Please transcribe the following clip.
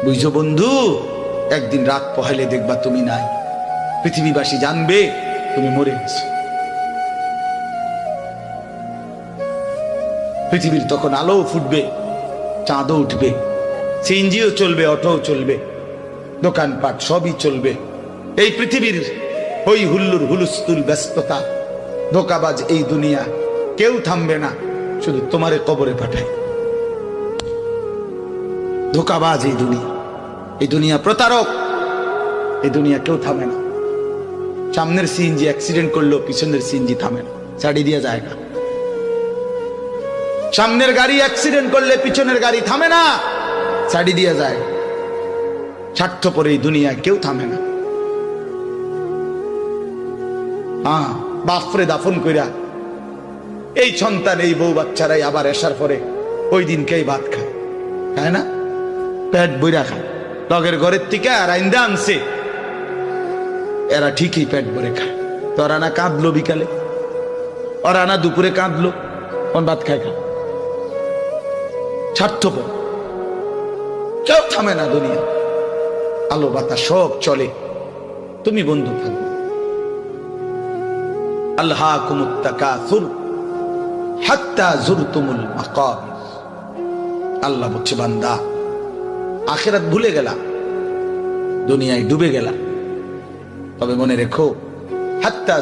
বুঝছো বন্ধু, একদিন রাত পহেলে দেখবা তুমি নাই, পৃথিবীবাসী জানবে তুমি মরে গেছো। পৃথিবীর তখন আলো ফুটবে, চাঁদও উঠবে, সিএনজিও চলবে, অটোও চলবে, দোকানপাট সবই চলবে। এই পৃথিবীর হই হুল্লুর হুলুস্থুল ব্যস্ততা, ধোকাবাজ এই দুনিয়া, কেউ থামবে না, শুধু তোমারে কবরে পাঠায়। ধোকাবাজ এই দুনিয়া, এই দুনিয়া প্রতারক, এই দুনিয়া কেউ থামে না। সামনের সিএনজি অ্যাক্সিডেন্ট করলো, পিছনের সিএনজি থামে না, ছাড়ি দিয়ে যায় না। সামনের গাড়ি অ্যাক্সিডেন্ট করলে পিছনের গাড়ি থামে না, ছাড়ি দিয়ে যায়। স্বার্থপর এই দুনিয়া কেউ থামে না। হ্যাঁ, বাপরে দাফন কইরা এই সন্তান, এই বউ বাচ্চারাই আবার এসার পরে ওই দিনকেই ভাত খায়, খায় না? পেট বইরা খায়। লগের ঘরের থেকে আর আইন্দা আনছে, এরা ঠিকই পেট ভরে খায়। তোরা না কাঁদলো বিকালে, ওরা না দুপুরে কাঁদলো, কোন ভাত খায় খা। স্বার্থপর, কেউ থামে না দুনিয়া, আলো বাতাস সব চলে, তুমি বন্ধু থাকো। আল্লাহকুমুত তাকাসুর হাত্তা যুরতুমুল মাকাবির। আল্লাহ বলছে, বান্দা আখিরাত ভুলে গেলা, দুনিয়ায় ডুবে গেলা, তবে মনে রেখো হাত্তা